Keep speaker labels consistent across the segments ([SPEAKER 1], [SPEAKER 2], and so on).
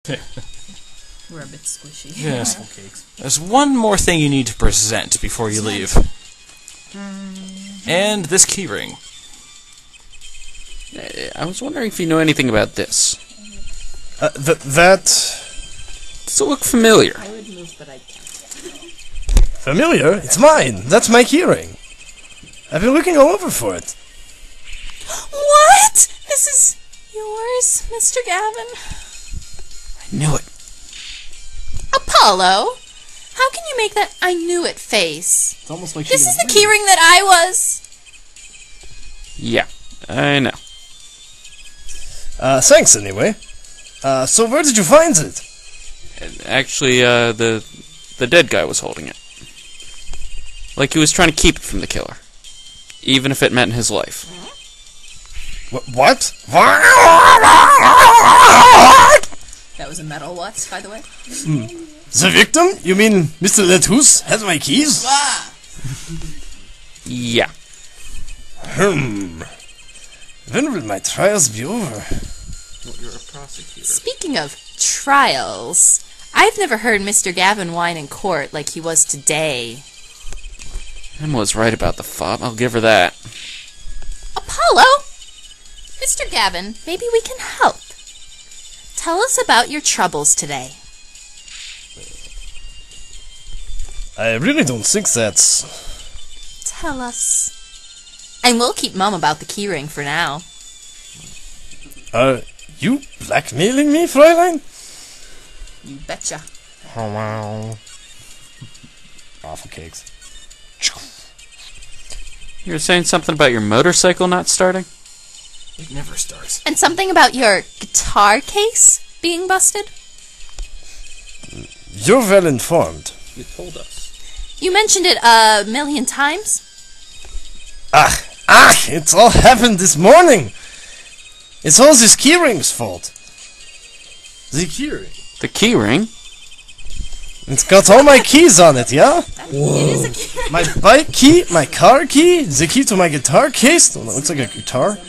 [SPEAKER 1] We're a bit squishy.
[SPEAKER 2] Yes. There's one more thing you need to present before you leave. And this keyring.
[SPEAKER 3] I was wondering if you know anything about this.
[SPEAKER 4] That...
[SPEAKER 3] Does it look familiar?
[SPEAKER 1] I would move, but I can't.
[SPEAKER 4] Familiar? It's mine. That's my keyring. I've been looking all over for it.
[SPEAKER 1] What? This is yours, Mr. Gavin?
[SPEAKER 3] I knew it.
[SPEAKER 1] Apollo? How can you make that I knew it face?
[SPEAKER 4] It's almost like
[SPEAKER 1] This is the keyring that I was.
[SPEAKER 3] Yeah, I know.
[SPEAKER 4] Thanks anyway. So where did you find it?
[SPEAKER 3] Actually, the dead guy was holding it. Like he was trying to keep it from the killer. Even if it meant his life.
[SPEAKER 4] What?
[SPEAKER 1] That was a metal what, by the way?
[SPEAKER 4] The victim? You mean Mr. Lettuce has my keys?
[SPEAKER 3] Yeah.
[SPEAKER 4] When will my trials be over?
[SPEAKER 3] Well, you're a prosecutor.
[SPEAKER 1] Speaking of trials, I've never heard Mr. Gavin whine in court like he was today.
[SPEAKER 3] Emma was right about the fob. I'll give her that.
[SPEAKER 1] Apollo! Mr. Gavin, maybe we can help. Tell us about your troubles today.
[SPEAKER 4] I really don't think that's...
[SPEAKER 1] Tell us. And we'll keep mum about the keyring for now.
[SPEAKER 4] Are you blackmailing me, Fräulein?
[SPEAKER 1] You betcha.
[SPEAKER 4] Oh, wow. Awful cakes.
[SPEAKER 3] You were saying something about your motorcycle not starting?
[SPEAKER 2] It never starts.
[SPEAKER 1] And something about your guitar case being busted?
[SPEAKER 4] You're well informed.
[SPEAKER 3] You told us.
[SPEAKER 1] You mentioned it a million times.
[SPEAKER 4] It's all happened this morning. It's all this keyring's fault. The keyring?
[SPEAKER 3] The key ring?
[SPEAKER 4] It's got all my keys on it, yeah?
[SPEAKER 1] It is a keyring.
[SPEAKER 4] My bike key, my car key, the key to my guitar case. Oh, that looks like a guitar.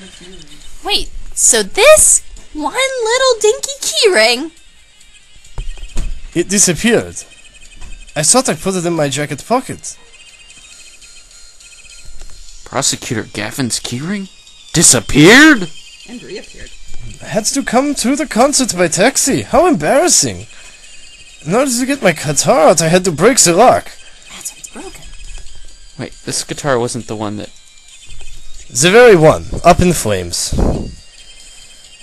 [SPEAKER 1] Wait, so this one little dinky keyring?
[SPEAKER 4] It disappeared. I thought I put it in my jacket pocket.
[SPEAKER 3] Prosecutor Gavin's key ring? Disappeared?
[SPEAKER 1] And reappeared.
[SPEAKER 4] I had to come to the concert by taxi. How embarrassing. In order to get my guitar out, I had to break the lock.
[SPEAKER 1] That's why it's broken.
[SPEAKER 3] Wait, this guitar wasn't the one that...
[SPEAKER 4] The very one, up in flames.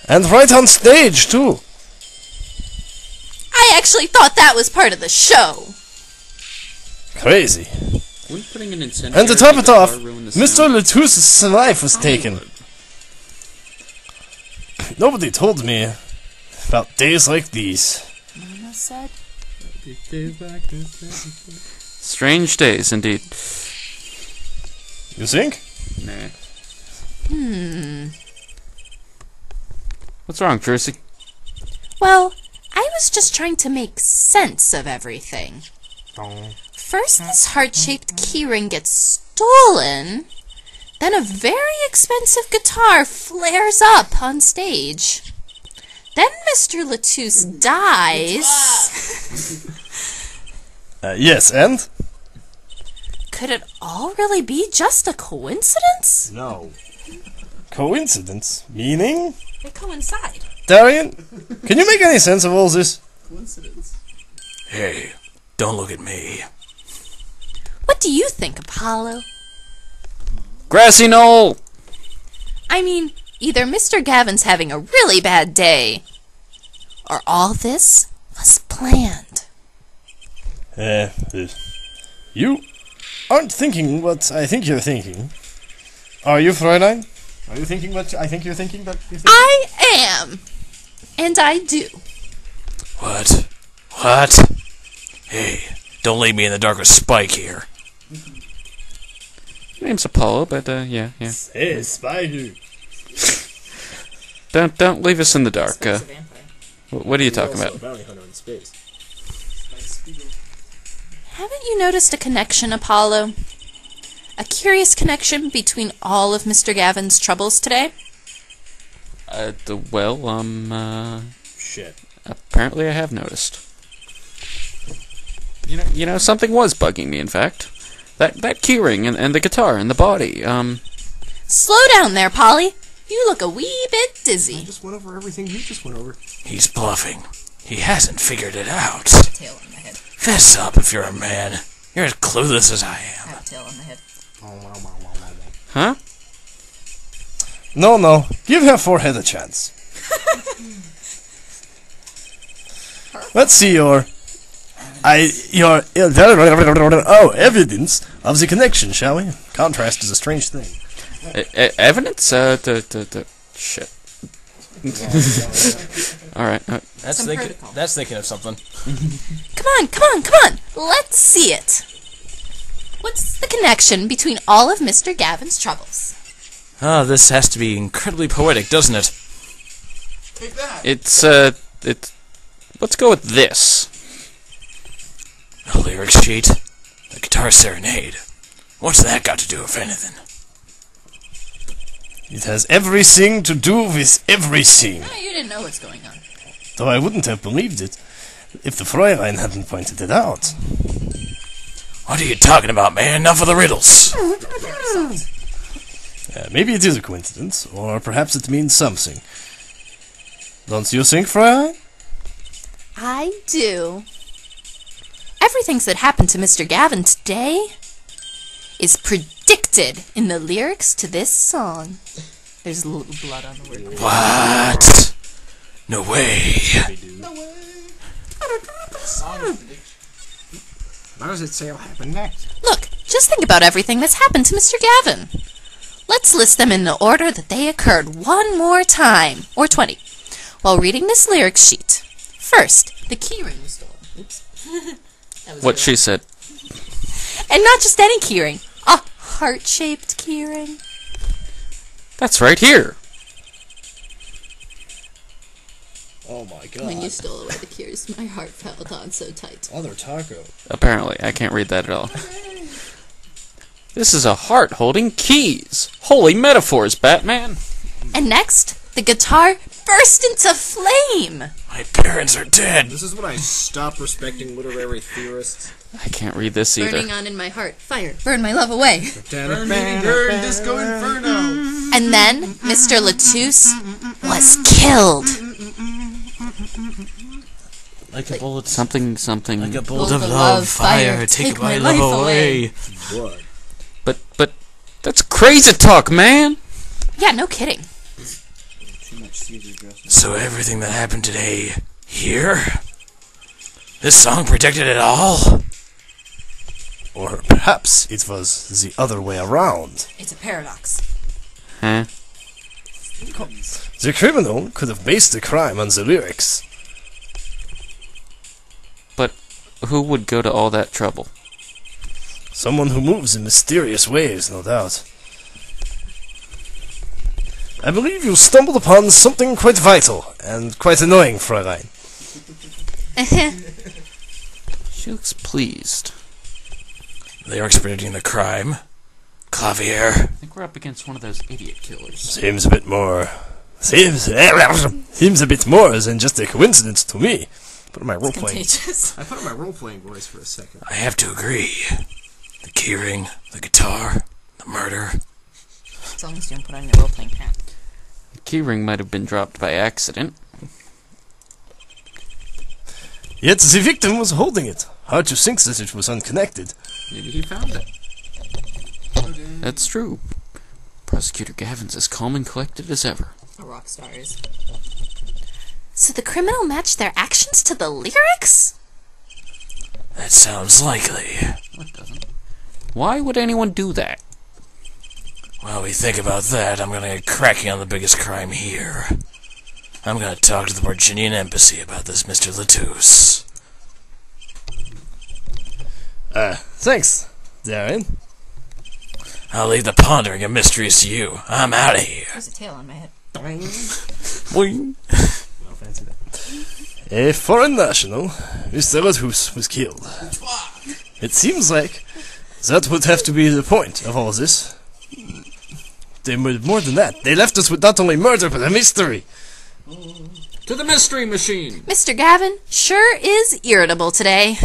[SPEAKER 4] And right on stage, too.
[SPEAKER 1] I actually thought that was part of the show.
[SPEAKER 4] Crazy.
[SPEAKER 3] When putting an incendiary
[SPEAKER 4] And to top it off,
[SPEAKER 3] Mr.
[SPEAKER 4] Mr. Lettuce's life was taken. Nobody told me about days like these.
[SPEAKER 1] Mama said.
[SPEAKER 3] Strange days, indeed.
[SPEAKER 4] You think?
[SPEAKER 3] Nah. What's wrong, Jersey?
[SPEAKER 1] Well, I was just trying to make sense of everything. First, this heart-shaped keyring gets stolen. Then a very expensive guitar flares up on stage. Then Mr. Lettuce dies.
[SPEAKER 4] Yes, and?
[SPEAKER 1] Could it all really be just a coincidence?
[SPEAKER 4] No. Coincidence? Meaning?
[SPEAKER 1] They coincide.
[SPEAKER 4] Darian, can you make any sense of all this?
[SPEAKER 2] Coincidence. Hey, don't look at me.
[SPEAKER 1] What do you think, Apollo?
[SPEAKER 3] Grassy knoll!
[SPEAKER 1] I mean, either Mr. Gavin's having a really bad day, or all this was planned.
[SPEAKER 4] You aren't thinking what I think you're thinking. Are you, Fräulein? Are you thinking what I think you're thinking?
[SPEAKER 1] I am! And I do.
[SPEAKER 2] What? What? Hey, don't leave me in the dark with Spike here.
[SPEAKER 3] Name's Apollo, but yeah.
[SPEAKER 4] Hey, Spider.
[SPEAKER 3] Don't leave us in the dark. What are you talking about?
[SPEAKER 1] Haven't you noticed a connection, Apollo? A curious connection between all of Mr. Gavin's troubles today?
[SPEAKER 3] Shit. Apparently I have noticed. You know, something was bugging me, in fact. That keyring and the guitar and the body,
[SPEAKER 1] Slow down there, Polly. You look a wee bit dizzy.
[SPEAKER 4] Just went over everything you just went over.
[SPEAKER 2] He's bluffing. He hasn't figured it out.
[SPEAKER 1] Tail on my head.
[SPEAKER 2] Fess up if you're a man. You're as clueless as I am.
[SPEAKER 1] I have a tail on my head.
[SPEAKER 3] huh?
[SPEAKER 4] No. Give her forehead a chance. Let's see your evidence of the connection, shall we? Contrast is a strange thing.
[SPEAKER 3] Evidence? Shit. Alright.
[SPEAKER 2] That's thinking of something.
[SPEAKER 1] Come on. Let's see it. What's the connection between all of Mr. Gavin's troubles?
[SPEAKER 2] Ah, this has to be incredibly poetic, doesn't it?
[SPEAKER 3] It's, let's go with this.
[SPEAKER 2] A lyric sheet? The guitar serenade. What's that got to do with anything?
[SPEAKER 4] It has everything to do with everything.
[SPEAKER 1] Oh, you didn't know what's going on.
[SPEAKER 4] Though I wouldn't have believed it if the Fräulein hadn't pointed it out.
[SPEAKER 2] What are you talking about, man? Enough of the riddles.
[SPEAKER 4] Maybe it is a coincidence, or perhaps it means something. Don't you think, Fräulein?
[SPEAKER 1] I do. Everything that happened to Mr. Gavin today is predicted in the lyrics to this song. There's a little blood on the word.
[SPEAKER 2] What? No way.
[SPEAKER 4] What does it say will happen next?
[SPEAKER 1] Look, just think about everything that's happened to Mr. Gavin. Let's list them in the order that they occurred one more time, or 20, while reading this lyric sheet. First, the keyring was stolen. Oops. That was
[SPEAKER 3] What
[SPEAKER 1] really
[SPEAKER 3] she said.
[SPEAKER 1] And not just any keyring. A heart-shaped keyring.
[SPEAKER 3] That's right here.
[SPEAKER 4] Oh my god.
[SPEAKER 1] When you stole away the keys, my heart fell on so tight.
[SPEAKER 4] Other taco.
[SPEAKER 3] Apparently, I can't read that at all. This is a heart holding keys. Holy metaphors, Batman.
[SPEAKER 1] And next, the guitar burst into flame.
[SPEAKER 2] My parents are dead.
[SPEAKER 5] This is when I stop respecting literary theorists.
[SPEAKER 3] I can't read this either.
[SPEAKER 1] Burning on in my heart, fire, burn my love away.
[SPEAKER 5] Burn, Disco Inferno!
[SPEAKER 1] And then, Mr. Latouche was killed.
[SPEAKER 2] Like a bullet.
[SPEAKER 3] Something.
[SPEAKER 2] Like a bolt of love, fire, take my love away.
[SPEAKER 5] What?
[SPEAKER 3] But that's crazy talk, man.
[SPEAKER 1] Yeah, no kidding.
[SPEAKER 2] So everything that happened today, here? This song predicted it all?
[SPEAKER 4] Or perhaps it was the other way around.
[SPEAKER 1] It's a paradox.
[SPEAKER 3] Huh?
[SPEAKER 4] The criminal could have based the crime on the lyrics.
[SPEAKER 3] But who would go to all that trouble?
[SPEAKER 4] Someone who moves in mysterious ways, no doubt. I believe you stumbled upon something quite vital and quite annoying, Fräulein.
[SPEAKER 3] She looks pleased.
[SPEAKER 2] Lyrics predicting the crime. Clavier.
[SPEAKER 3] I think we're up against one of those idiot killers.
[SPEAKER 4] Seems a bit more than just a coincidence to me. Put on my role playing.
[SPEAKER 1] Contagious.
[SPEAKER 5] I put on my role-playing voice for a second.
[SPEAKER 2] I have to agree. The keyring, the guitar, the murder.
[SPEAKER 1] As long as you don't put on your role-playing hat.
[SPEAKER 3] The keyring might have been dropped by accident.
[SPEAKER 4] Yet the victim was holding it. Hard to think that it was unconnected.
[SPEAKER 3] Maybe he found it. That's true. Prosecutor Gavin's as calm and collected as ever.
[SPEAKER 1] A rock star is. So the criminal matched their actions to the lyrics?
[SPEAKER 2] That sounds likely.
[SPEAKER 3] What doesn't? Why would anyone do that?
[SPEAKER 2] While we think about that, I'm gonna get cracking on the biggest crime here. I'm gonna talk to the Virginian Embassy about this, Mr. Latouche.
[SPEAKER 4] Thanks, Darren.
[SPEAKER 2] I'll leave the pondering of mysteries to you. I'm out of here.
[SPEAKER 1] There's a tail on my head.
[SPEAKER 2] Boing.
[SPEAKER 4] A foreign national, Mr. Latouche, was killed. It seems like that would have to be the point of all this. They were more than that. They left us with not only murder, but a mystery.
[SPEAKER 6] To the mystery machine!
[SPEAKER 1] Mr. Gavin sure is irritable today.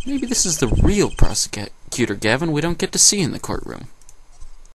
[SPEAKER 3] Maybe this is the real prosecutor Gavin we don't get to see in the courtroom.